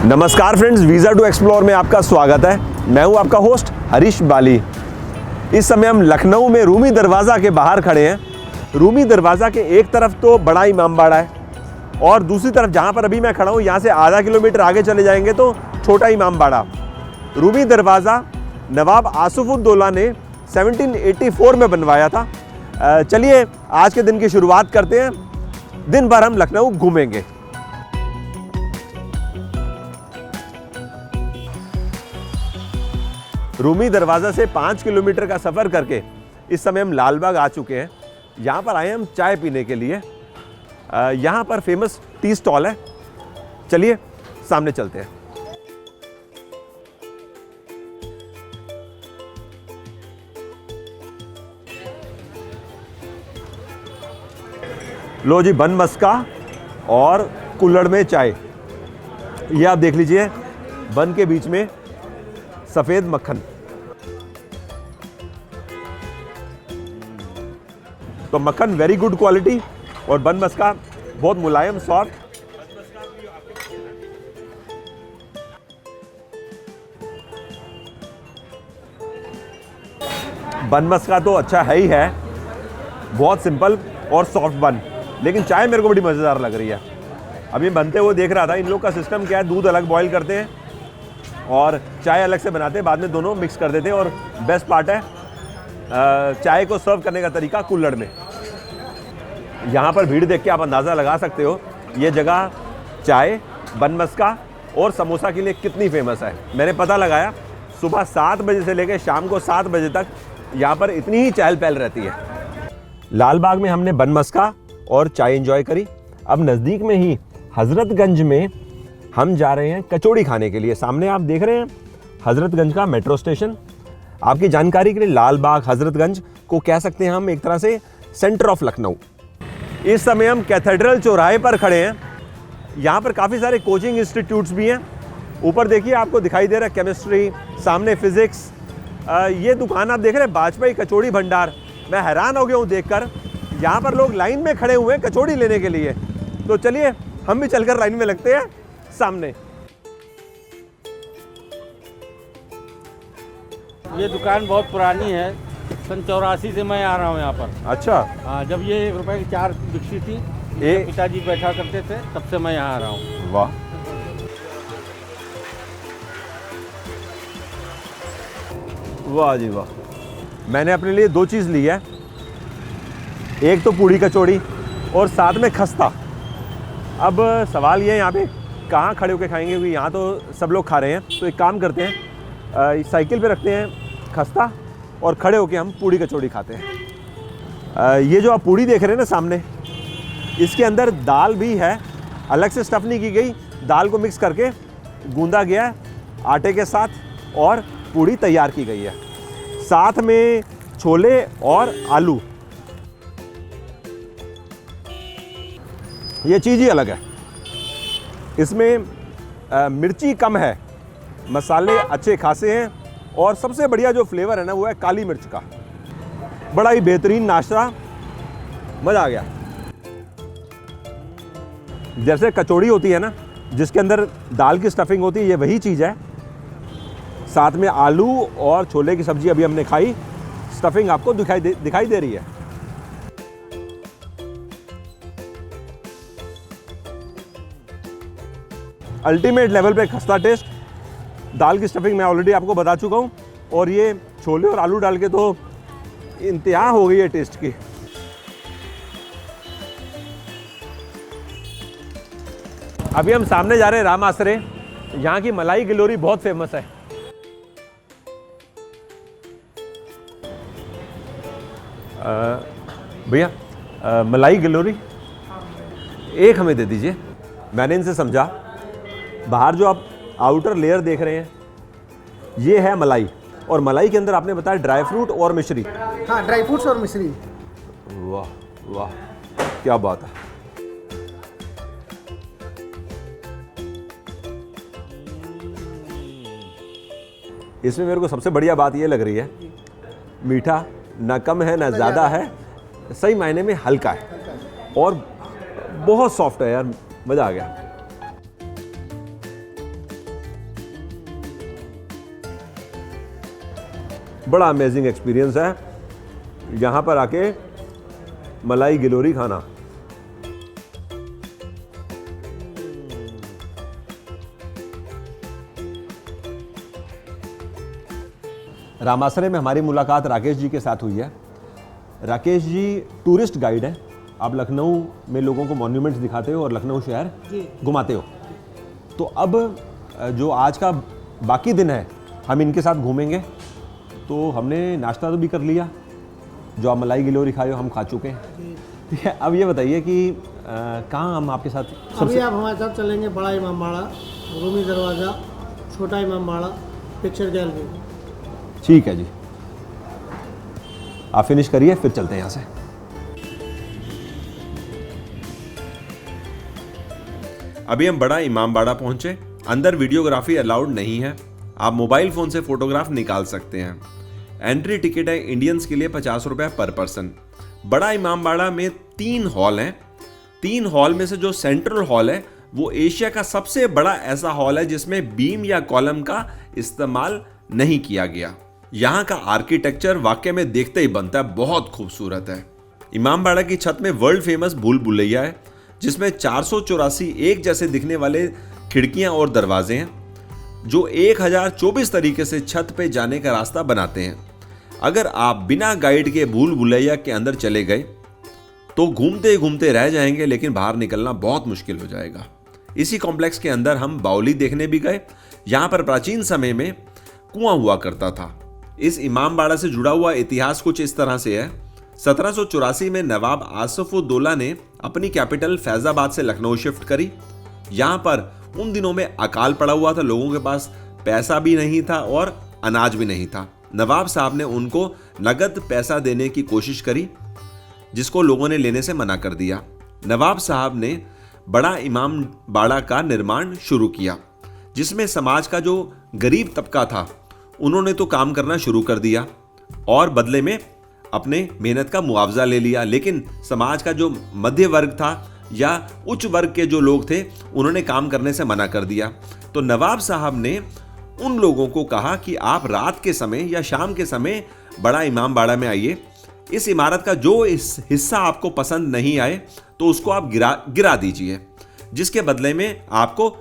नमस्कार friends, visa to explore में आपका स्वागत है। मैं हूं आपका होस्ट हरीश बाली। इस समय हम लखनऊ में रूमी दरवाज़ा के बाहर खड़े हैं। रूमी दरवाज़ा के एक तरफ तो बड़ा इमामबाड़ा है और दूसरी तरफ जहां पर अभी मैं खड़ा हूं यहाँ से आधा किलोमीटर आगे चले जाएंगे तो छोटा इमामबाड़ा। रूमी दरवाज़ा नवाब आसिफउद्दौला ने 1784 में बनवाया था। चलिए आज के दिन की शुरुआत करते हैं। दिन भर हम लखनऊ घूमेंगे। रूमी दरवाज़ा से 5 किलोमीटर का सफ़र करके इस समय हम लालबाग आ चुके हैं। यहाँ पर आए हम चाय पीने के लिए। यहाँ पर फेमस टी स्टॉल है। चलिए सामने चलते हैं। लो जी, बन मस्का और कुल्हड़ में चाय। ये आप देख लीजिए, बन के बीच में सफ़ेद मक्खन। तो मक्खन वेरी गुड क्वालिटी और बन मस्का बहुत मुलायम सॉफ्ट। बन मस्का तो अच्छा है ही है, बहुत सिंपल और सॉफ्ट बन। लेकिन चाय मेरे को बड़ी मज़ेदार लग रही है। अभी बनते हुए देख रहा था। इन लोग का सिस्टम क्या है, दूध अलग बॉईल करते हैं और चाय अलग से बनाते हैं, बाद में दोनों मिक्स कर देते हैं। और बेस्ट पार्ट है चाय को सर्व करने का तरीका कुल्हड़ में। यहाँ पर भीड़ देख के आप अंदाज़ा लगा सकते हो ये जगह चाय, बन मस्का और समोसा के लिए कितनी फेमस है। मैंने पता लगाया, सुबह 7 बजे से लेकर शाम को 7 बजे तक यहाँ पर इतनी ही चहल पहल रहती है। लालबाग में हमने बन मस्का और चाय एंजॉय करी। अब नज़दीक में ही हज़रतगंज में हम जा रहे हैं कचौड़ी खाने के लिए। सामने आप देख रहे हैं हज़रतगंज का मेट्रो स्टेशन। आपकी जानकारी के लिए लालबाग हज़रतगंज को कह सकते हैं हम एक तरह से सेंटर ऑफ लखनऊ। इस समय हम कैथेड्रल चौराहे पर खड़े हैं। यहाँ पर काफ़ी सारे कोचिंग इंस्टीट्यूट्स भी हैं। ऊपर देखिए, आपको दिखाई दे रहा है केमिस्ट्री, सामने फिज़िक्स। ये दुकान आप देख रहे हैं वाजपेयी कचौड़ी भंडार। मैं हैरान हो गया हूँ देखकर। यहाँ पर लोग लाइन में खड़े हुए हैं कचौड़ी लेने के लिए। तो चलिए हम भी चलकर लाइन में लगते हैं सामने। ये दुकान बहुत पुरानी है। सन 84 से मैं आ रहा हूँ यहाँ पर। अच्छा। हाँ, जब ये 1 रुपए की 4 बिकती थी, पिताजी बैठा करते थे, तब से मैं यहाँ आ रहा हूँ। वाह, वाह जी वाह। मैंने अपने लिए 2 चीज़ ली है, एक तो पूड़ी कचौड़ी और साथ में खस्ता। अब सवाल ये है यहाँ पे कहाँ खड़े होकर खाएंगे, क्योंकि यहाँ तो सब लोग खा रहे हैं। तो एक काम करते हैं, साइकिल पे रखते हैं खस्ता और खड़े होकर हम पूड़ी कचौड़ी खाते हैं। ये जो आप पूड़ी देख रहे हैं ना सामने, इसके अंदर दाल भी है, अलग से स्टफ़ नहीं की गई। दाल को मिक्स करके गूंदा गया है आटे के साथ और पूड़ी तैयार की गई है। साथ में छोले और आलू। ये चीज़ ही अलग है। इसमें मिर्ची कम है, मसाले अच्छे खासे हैं और सबसे बढ़िया जो फ्लेवर है ना वो है काली मिर्च का। बड़ा ही बेहतरीन नाश्ता, मज़ा आ गया। जैसे कचौड़ी होती है ना जिसके अंदर दाल की स्टफिंग होती है, ये वही चीज़ है। साथ में आलू और छोले की सब्ज़ी अभी हमने खाई। स्टफिंग आपको दिखाई दे रही है। अल्टीमेट लेवल पे खस्ता टेस्ट। दाल की स्टफिंग मैं ऑलरेडी आपको बता चुका हूँ और ये छोले और आलू डाल के तो इंतहा हो गई है टेस्ट की। अभी हम सामने जा रहे हैं राम आसरे। यहाँ की मलाई गिलोरी बहुत फेमस है। भैया मलाई गिलोरी एक हमें दे दीजिए। मैंने इनसे समझा, बाहर जो आप आउटर लेयर देख रहे हैं ये है मलाई, और मलाई के अंदर आपने बताया ड्राई फ्रूट और मिश्री। हाँ, ड्राई फ्रूट्स और मिश्री। वाह वाह, क्या बात है। इसमें मेरे को सबसे बढ़िया बात ये लग रही है, मीठा ना कम है ना ज़्यादा है, सही मायने में हल्का है और बहुत सॉफ्ट है यार, मज़ा आ गया। बड़ा अमेजिंग एक्सपीरियंस है यहाँ पर आके मलाई गिलोरी खाना। रामासरे में हमारी मुलाकात राकेश जी के साथ हुई है। राकेश जी टूरिस्ट गाइड हैं। आप लखनऊ में लोगों को मॉन्यूमेंट्स दिखाते हो और लखनऊ शहर घुमाते हो। तो अब जो आज का बाकी दिन है हम इनके साथ घूमेंगे। तो हमने नाश्ता तो भी कर लिया, जो आप मलाई गिलोरी खाए हो हम खा चुके हैं। ठीक है, अब ये बताइए कि कहाँ हम आपके साथ अभी आप हमारे साथ चलेंगे बड़ा इमाम बाड़ा, रूमी दरवाज़ा, छोटा इमाम बाड़ा, पिक्चर गैलरी। ठीक है जी, आप फिनिश करिए फिर चलते हैं यहाँ से। अभी हम बड़ा इमाम बाड़ा पहुंचे। अंदर वीडियोग्राफी अलाउड नहीं है, आप मोबाइल फोन से फोटोग्राफ निकाल सकते हैं। एंट्री टिकट है इंडियंस के लिए 50 रुपये पर पर्सन। बड़ा इमाम बाड़ा में 3 हॉल हैं। 3 हॉल में से जो सेंट्रल हॉल है वो एशिया का सबसे बड़ा ऐसा हॉल है जिसमें बीम या कॉलम का इस्तेमाल नहीं किया गया। यहाँ का आर्किटेक्चर वाकई में देखते ही बनता है, बहुत खूबसूरत है। इमाम बाड़ा की छत में वर्ल्ड फेमस भूल भुलैया है जिसमें 484 एक जैसे दिखने वाले खिड़कियां और दरवाजे हैं जो 1024 तरीके से छत पे जाने का रास्ता बनाते हैं। अगर आप बिना गाइड के भूल भुलैया के अंदर चले गए तो घूमते घूमते रह जाएंगे, लेकिन बाहर निकलना बहुत मुश्किल हो जाएगा। इसी कॉम्प्लेक्स के अंदर हम बावली देखने भी गए। यहाँ पर प्राचीन समय में कुआं हुआ करता था। इस इमाम बाड़ा से जुड़ा हुआ इतिहास कुछ इस तरह से है। 1784 में नवाब आसिफउद्दौला ने अपनी कैपिटल फैजाबाद से लखनऊ शिफ्ट करी। यहाँ पर उन दिनों में अकाल पड़ा हुआ था, लोगों के पास पैसा भी नहीं था और अनाज भी नहीं था। नवाब साहब ने उनको नगद पैसा देने की कोशिश करी जिसको लोगों ने लेने से मना कर दिया। नवाब साहब ने बड़ा इमाम बाड़ा का निर्माण शुरू किया जिसमें समाज का जो गरीब तबका था उन्होंने तो काम करना शुरू कर दिया और बदले में अपने मेहनत का मुआवजा ले लिया। लेकिन समाज का जो मध्य वर्ग था या उच्च वर्ग के जो लोग थे उन्होंने काम करने से मना कर दिया। तो नवाब साहब ने उन लोगों को कहा कि आप रात के समय या शाम के समय बड़ा इमाम बाड़ा में आइए। इस इमारत का जो इस हिस्सा आपको पसंद नहीं आए तो उसको आप गिरा दीजिए, जिसके बदले में आपको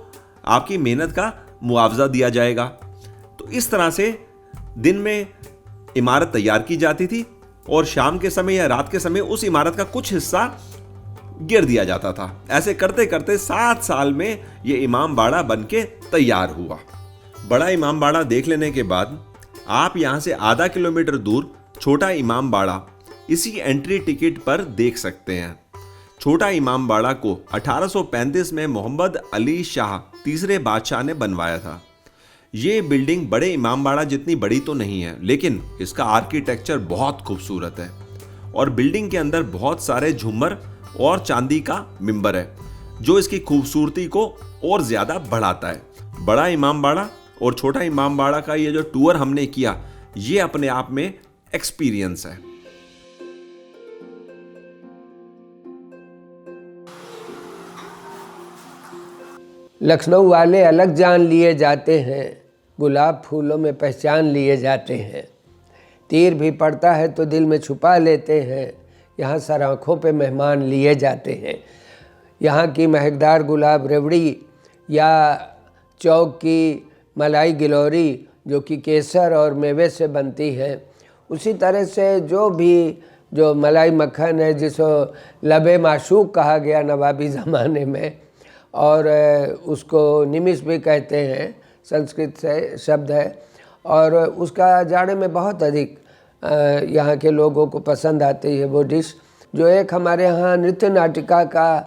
आपकी मेहनत का मुआवजा दिया जाएगा। तो इस तरह से दिन में इमारत तैयार की जाती थी और शाम के समय या रात के समय उस इमारत का कुछ हिस्सा गिर दिया जाता था। ऐसे करते करते 7 साल में यह इमाम बाड़ा बनके तैयार हुआ। बड़ा इमाम बाड़ा देख लेने के बाद आप यहां से आधा किलोमीटर दूर छोटा इमाम बाड़ा इसी एंट्री टिकट पर देख सकते हैं। छोटा इमाम बाड़ा को 1835 में मोहम्मद अली शाह तीसरे बादशाह ने बनवाया था। ये बिल्डिंग बड़े इमाम बाड़ा जितनी बड़ी तो नहीं है, लेकिन इसका आर्किटेक्चर बहुत खूबसूरत है और बिल्डिंग के अंदर बहुत सारे झूमर और चांदी का मिंबर है जो इसकी खूबसूरती को और ज्यादा बढ़ाता है। बड़ा इमाम बाड़ा और छोटा इमाम बाड़ा का ये जो टूर हमने किया ये अपने आप में एक्सपीरियंस है। लखनऊ वाले अलग जान लिए जाते हैं, गुलाब फूलों में पहचान लिए जाते हैं। तीर भी पड़ता है तो दिल में छुपा लेते हैं, यहाँ सर आँखों पे मेहमान लिए जाते हैं। यहाँ की महकदार गुलाब रेवड़ी या चौक की मलाई गिलोरी जो कि केसर और मेवे से बनती है, उसी तरह से जो मलाई मक्खन है जिसको लबे माशूक कहा गया नवाबी ज़माने में, और उसको निमिष भी कहते हैं, संस्कृत से शब्द है, और उसका जाड़े में बहुत अधिक यहाँ के लोगों को पसंद आती है वो डिश। जो एक हमारे यहाँ नृत्य नाटिका का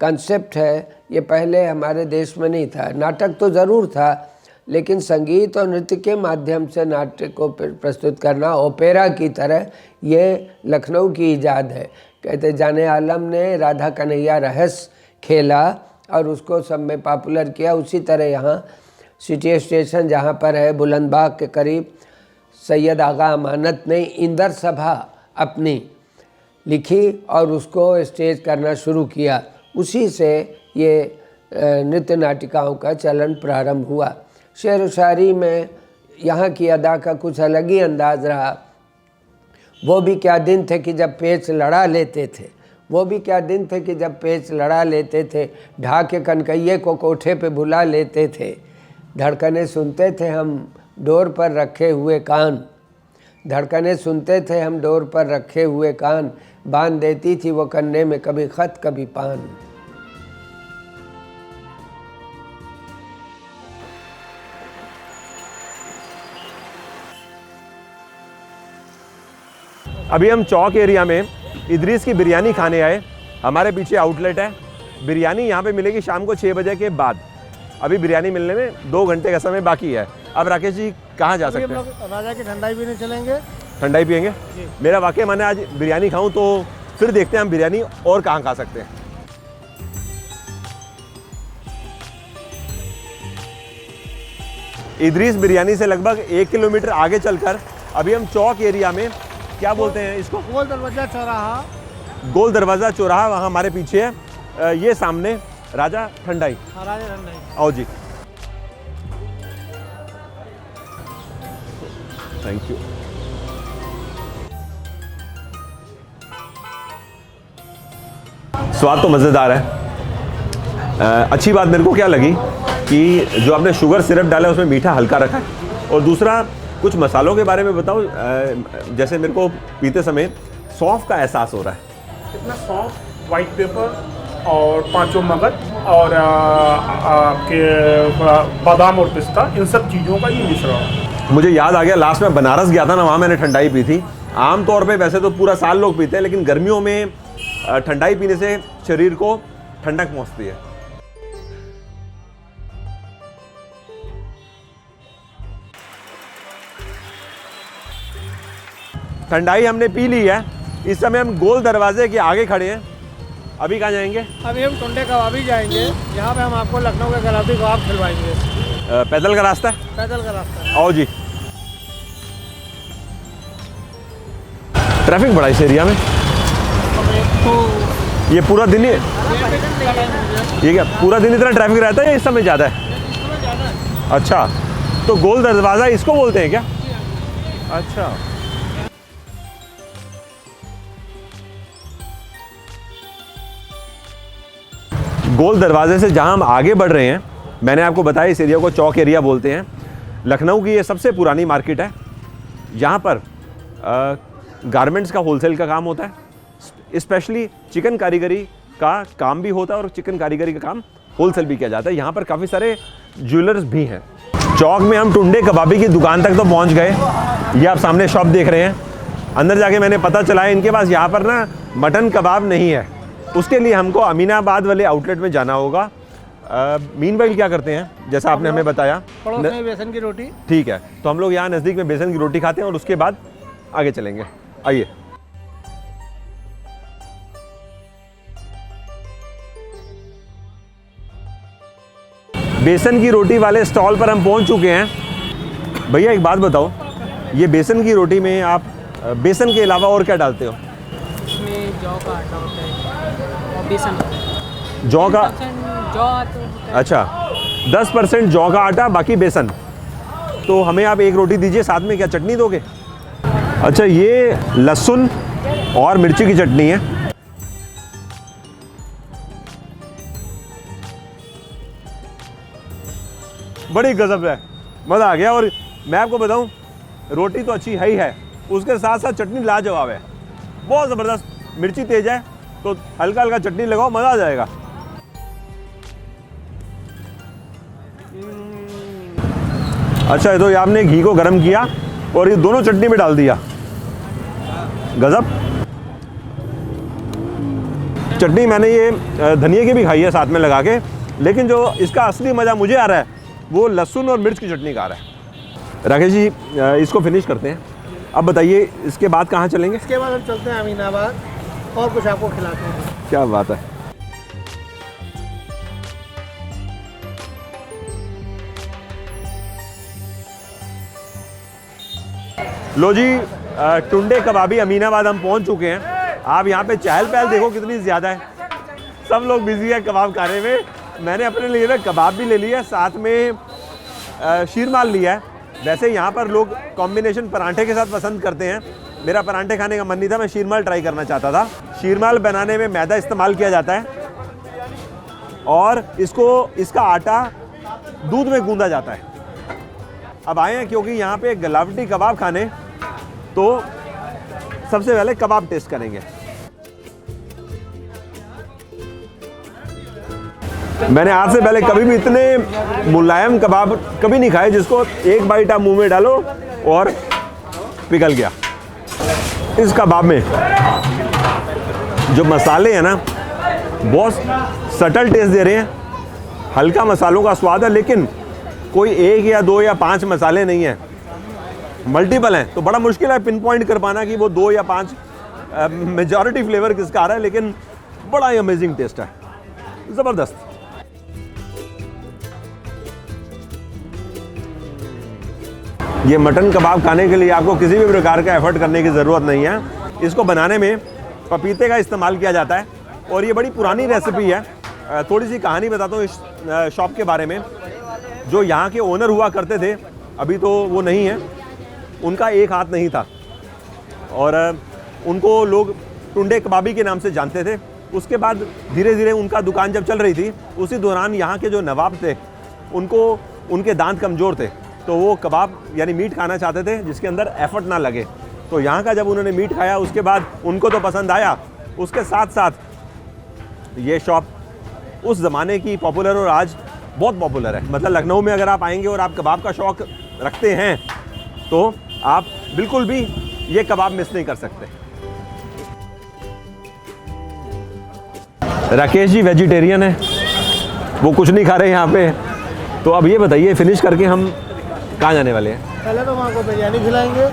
कंसेप्ट है, ये पहले हमारे देश में नहीं था। नाटक तो ज़रूर था, लेकिन संगीत और नृत्य के माध्यम से नाट्य को प्रस्तुत करना ओपेरा की तरह, ये लखनऊ की ईजाद है। कहते जाने आलम ने राधा कन्हैया रहस्य खेला और उसको सब में पॉपुलर किया। उसी तरह यहाँ सिटी स्टेशन जहाँ पर है बुलंदबाग के करीब, सैयद आगा अमानत ने इंदर सभा अपनी लिखी और उसको स्टेज करना शुरू किया। उसी से ये नृत्य नाटिकाओं का चलन प्रारंभ हुआ। शेर व शायरी में यहाँ की अदा का कुछ अलग ही अंदाज रहा। वो भी क्या दिन थे कि जब पेच लड़ा लेते थे, वो भी क्या दिन थे कि जब पेच लड़ा लेते थे, ढा के कनकैये को कोठे पे बुला लेते थे। धड़कने सुनते थे हम डोर पर रखे हुए कान, धड़कने सुनते थे हम डोर पर रखे हुए कान, बांध देती थी वो कन्ने में कभी खत कभी पान। अभी हम चौक एरिया में इदरीस की बिरयानी खाने आए। हमारे पीछे आउटलेट है। बिरयानी यहाँ पे मिलेगी शाम को 6 बजे के बाद। अभी बिरयानी मिलने में 2 घंटे का समय बाकी है। अब राकेश जी कहाँ जा सकते हैं? राजा की ठंडाई पीने चलेंगे। ठंडाई पियेंगे। मेरा वाकई मन है आज बिरयानी खाऊं, तो फिर देखते हैं हम बिरयानी और कहाँ खा सकते हैं। इदरीस बिरयानी से लगभग 1 किलोमीटर आगे चलकर अभी हम चौक एरिया में, क्या बोलते हैं इसको, गोल दरवाजा चौराहा, गोल दरवाज़ा चौराहा, वहाँ हमारे पीछे है। ये सामने राजा ठंडाई। राजा ठंडाई। आओ जी, थैंक यू। स्वाद तो मज़ेदार है। अच्छी बात मेरे को क्या लगी कि जो आपने शुगर सिरप डाला है उसमें मीठा हल्का रखा है। और दूसरा, कुछ मसालों के बारे में बताओ। जैसे मेरे को पीते समय सौंफ का एहसास हो रहा है। इसमें सौंफ, वाइट पेपर और 5 मगज और आपके बादाम और पिस्ता, इन सब चीज़ों का ये मिश्रण है। मुझे याद आ गया, लास्ट में बनारस गया था ना, वहाँ मैंने ठंडाई पी थी। आमतौर पे वैसे तो पूरा साल लोग पीते हैं, लेकिन गर्मियों में ठंडाई पीने से शरीर को ठंडक पहुँचती है। ठंडाई हमने पी ली है। इस समय हम गोल दरवाजे के आगे खड़े हैं। अभी कहाँ जाएंगे? अभी हम टुंडे कबाबी जाएंगे, जहाँ पे हम आपको लखनऊ के गुलाबी कबाब खिलवाएंगे। पैदल का रास्ता है? पैदल का रास्ता है। आओ जी। ट्रैफिक बड़ा इस एरिया में। ये पूरा दिन ही, ये क्या पूरा दिन इतना ट्रैफिक रहता है या इस समय ज़्यादा है? अच्छा, तो गोल दरवाज़ा इसको बोलते हैं क्या? अच्छा, गोल दरवाजे से जहां हम आगे बढ़ रहे हैं, मैंने आपको बताया इस एरिया को चौक एरिया बोलते हैं। लखनऊ की ये सबसे पुरानी मार्केट है। यहाँ पर गारमेंट्स का होलसेल का काम होता है। स्पेशली चिकन कारीगरी का काम भी होता है और चिकन कारीगरी का काम होलसेल भी किया जाता है। यहाँ पर काफ़ी सारे ज्वेलर्स भी हैं। चौक में हम टुंडे कबाबी की दुकान तक तो पहुँच गए। ये आप सामने शॉप देख रहे हैं। अंदर जाके मैंने पता चला है इनके पास यहाँ पर ना मटन कबाब नहीं है। उसके लिए हमको अमीनाबाद वाले आउटलेट में जाना होगा। मीनवाइल क्या करते हैं, जैसा आपने हमें बताया, पड़ोस में बेसन की रोटी। ठीक है, तो हम लोग यहाँ नज़दीक में बेसन की रोटी खाते हैं और उसके बाद आगे चलेंगे। आइए। बेसन की रोटी वाले स्टॉल पर हम पहुंच चुके हैं। भैया एक बात बताओ, ये बेसन की रोटी में आप बेसन के अलावा और क्या डालते हो? इसमें जौ का आटा होता है और बेसन। जौ का? जौ तो होता है। अच्छा, 10% जौ का आटा, बाकी बेसन। तो हमें आप एक रोटी दीजिए, साथ में क्या चटनी दोगे? अच्छा, ये लहसुन और मिर्ची की चटनी है। बड़ी गजब है, मज़ा आ गया। और मैं आपको बताऊं, रोटी तो अच्छी है ही है, उसके साथ साथ चटनी लाजवाब है, बहुत ज़बरदस्त। मिर्ची तेज है तो हल्का हल्का चटनी लगाओ, मज़ा आ जाएगा। अच्छा, तो ये आपने घी को गर्म किया और ये दोनों चटनी में डाल दिया। गजब। चटनी मैंने ये धनिया की भी खाई है साथ में लगा के, लेकिन जो इसका असली मज़ा मुझे आ रहा है वो लहसुन और मिर्च की चटनी का आ रहा है। राकेश जी, इसको फिनिश करते हैं। अब बताइए इसके बाद कहाँ चलेंगे? इसके बाद हम चलते हैं अमीनाबाद और कुछ आपको खिलाते हैं। क्या बात है। लो जी, टुंडे कबाबी अमीनाबाद हम पहुंच चुके हैं। आप यहाँ पे चहल पहल देखो कितनी ज़्यादा है। सब लोग बिजी है कबाब खाने में। मैंने अपने लिए ना कबाब भी ले लिया, साथ में शीरमाल लिया है। वैसे यहाँ पर लोग कॉम्बिनेशन परांठे के साथ पसंद करते हैं। मेरा परांठे खाने का मन नहीं था, मैं शीरमाल ट्राई करना चाहता था। शीरमाल बनाने में मैदा इस्तेमाल किया जाता है और इसका आटा दूध में गूंदा जाता है। अब आए हैं क्योंकि यहाँ पे गलावटी कबाब खाने, तो सबसे पहले कबाब टेस्ट करेंगे। मैंने आज से पहले कभी भी इतने मुलायम कबाब कभी नहीं खाए, जिसको एक बाइट आप मुंह में डालो और पिघल गया। इस कबाब में जो मसाले हैं ना, बहुत सटल टेस्ट दे रहे हैं। हल्का मसालों का स्वाद है, लेकिन कोई 1 या 2 या 5 मसाले नहीं है, मल्टीपल हैं। तो बड़ा मुश्किल है पिन पॉइंट कर पाना कि वो 2 या 5 मेजॉरिटी फ्लेवर किसका आ रहा है, लेकिन बड़ा ही अमेजिंग टेस्ट है, ज़बरदस्त। ये मटन कबाब खाने के लिए आपको किसी भी प्रकार का एफर्ट करने की ज़रूरत नहीं है। इसको बनाने में पपीते का इस्तेमाल किया जाता है और ये बड़ी पुरानी रेसिपी है। थोड़ी सी कहानी बताता हूँ इस शॉप के बारे में। जो यहाँ के ओनर हुआ करते थे, अभी तो वो नहीं है, उनका एक हाथ नहीं था और उनको लोग टुंडे कबाबी के नाम से जानते थे। उसके बाद धीरे धीरे उनका दुकान जब चल रही थी, उसी दौरान यहाँ के जो नवाब थे, उनके दांत कमज़ोर थे, तो वो कबाब यानी मीट खाना चाहते थे जिसके अंदर एफर्ट ना लगे। तो यहाँ का जब उन्होंने मीट खाया, उसके बाद उनको तो पसंद आया, उसके साथ साथ ये शॉप उस ज़माने की पॉपुलर और आज बहुत पॉपुलर है। मतलब लखनऊ में अगर आप आएंगे और आप कबाब का शौक़ रखते हैं तो आप बिल्कुल भी ये कबाब मिस नहीं कर सकते। राकेश जी वेजिटेरियन है, वो कुछ नहीं खा रहे यहाँ पे। तो अब ये बताइए, फिनिश करके हम कहाँ जाने वाले हैं? पहले तो वहाँ को बिरयानी खिलाएंगे।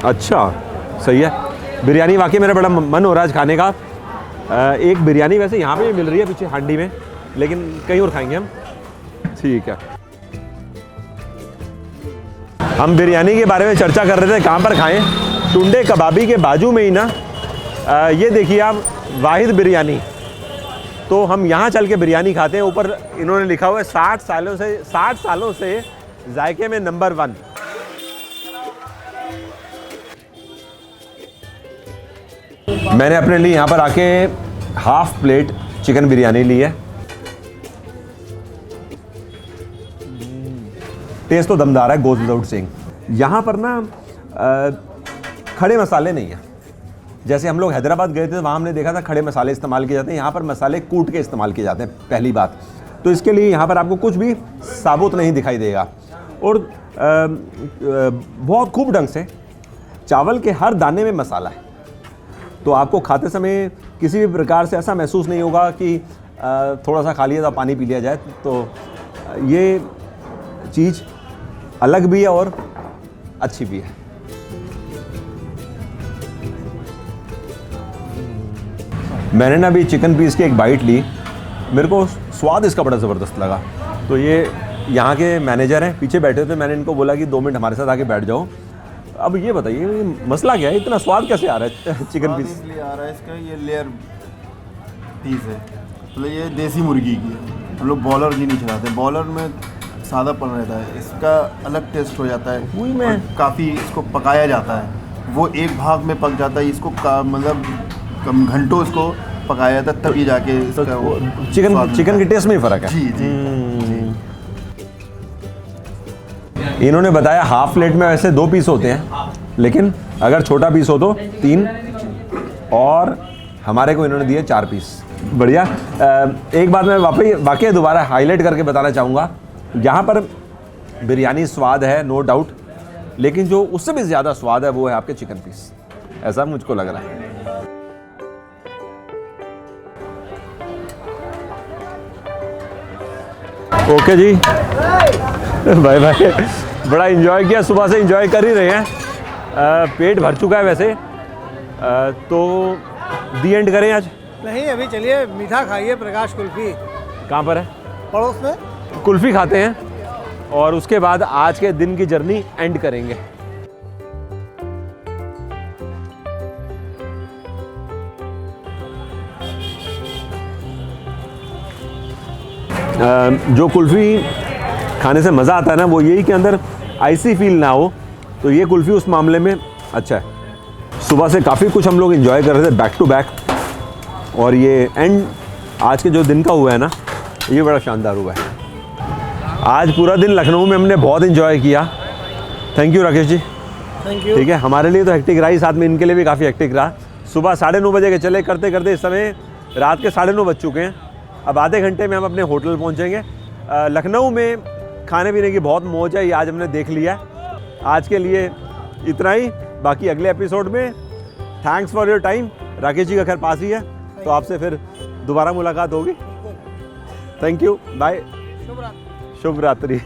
अच्छा, सही है। बिरयानी वाकई मेरा बड़ा मन हो रहा है आज खाने का। एक बिरयानी वैसे यहाँ पे भी मिल रही है पीछे हांडी में, लेकिन कहीं और खाएंगे हम। ठीक है, हम बिरयानी के बारे में चर्चा कर रहे थे कहाँ पर खाएं। टुंडे कबाबी के बाजू में ही ना ये देखिए आप, वाहिद बिरयानी। तो हम यहाँ चल के बिरयानी खाते हैं। ऊपर इन्होंने लिखा हुआ है 60 सालों से जायके में नंबर 1। मैंने अपने लिए यहाँ पर आके हाफ प्लेट चिकन बिरयानी ली है। टेस्ट तो दमदार है, गोज़ विदाउट सेइंग। यहाँ पर ना खड़े मसाले नहीं है। जैसे हम लोग हैदराबाद गए थे, वहाँ हमने देखा था खड़े मसाले इस्तेमाल किए जाते हैं। यहाँ पर मसाले कूट के इस्तेमाल किए जाते हैं, पहली बात तो इसके लिए यहाँ पर आपको कुछ भी साबुत नहीं दिखाई देगा। और बहुत खूब ढंग से चावल के हर दाने में मसाला है, तो आपको खाते समय किसी भी प्रकार से ऐसा महसूस नहीं होगा कि थोड़ा सा खा लिया था पानी पी लिया जाए। तो ये चीज़ अलग भी है और अच्छी भी है। मैंने ना अभी चिकन पीस की एक बाइट ली, मेरे को स्वाद इसका बड़ा ज़बरदस्त लगा। तो ये यहाँ के मैनेजर हैं, पीछे बैठे थे, मैंने इनको बोला कि 2 मिनट हमारे साथ आके बैठ जाओ। अब ये बताइए मसला क्या है, इतना स्वाद कैसे आ रहा है चिकन पीस? इसलिए आ रहा है, इसका ये लेयर पीस है, मतलब ये देसी मुर्गी की है। हम लोग बॉलर की नहीं चलाते, बॉलर में सादापन रहता है, इसका अलग टेस्ट हो जाता है। वही में काफ़ी इसको पकाया जाता है, वो एक भाग में पक जाता है, इसको मतलब कम घंटों इसको पकाया जाता है, तब ये जाके इसका वो चिकन के टेस्ट में ही फ़र्क है। जी जी। इन्होंने बताया हाफ प्लेट में वैसे 2 पीस होते हैं, लेकिन अगर छोटा पीस हो तो 3, और हमारे को इन्होंने दिए 4 पीस। बढ़िया। एक बात मैं वाकई दोबारा हाईलाइट करके बताना चाहूँगा, यहाँ पर बिरयानी स्वाद है नो डाउट, लेकिन जो उससे भी ज़्यादा स्वाद है वो है आपके चिकन पीस, ऐसा मुझको लग रहा है। ओके जी, बाय बाय। बड़ा एंजॉय किया, सुबह से एंजॉय कर ही रहे हैं। पेट भर चुका है वैसे। तो दी एंड करें आज? नहीं, अभी चलिए मीठा खाइए, प्रकाश कुल्फी कहाँ पर है? पड़ोस में। कुल्फी खाते हैं और उसके बाद आज के दिन की जर्नी एंड करेंगे। जो कुल्फ़ी खाने से मज़ा आता है ना, वो यही कि अंदर आइसी फील ना हो, तो ये कुल्फ़ी उस मामले में अच्छा है। सुबह से काफ़ी कुछ हम लोग एंजॉय कर रहे थे बैक टू बैक, और ये एंड आज के जो दिन का हुआ है ना, ये बड़ा शानदार हुआ है। आज पूरा दिन लखनऊ में हमने बहुत एंजॉय किया। Thank you Rakesh ji. Thank you. ठीक है, हमारे लिए तो हेक्टिक रहा ही, साथ में इनके लिए भी काफ़ी हेक्टिक रहा। सुबह 9:30 बजे के चले, करते करते इस समय रात के 9:30 बज चुके हैं। अब आधे घंटे में हम अपने होटल पहुंचेंगे। लखनऊ में खाने पीने की बहुत मौज है, ये आज हमने देख लिया। आज के लिए इतना ही, बाकी अगले एपिसोड में। Thanks for your time. Rakesh ji का घर पास ही है, तो आपसे फिर दोबारा मुलाकात होगी। थैंक यू, बाय, शुभ रात्रि।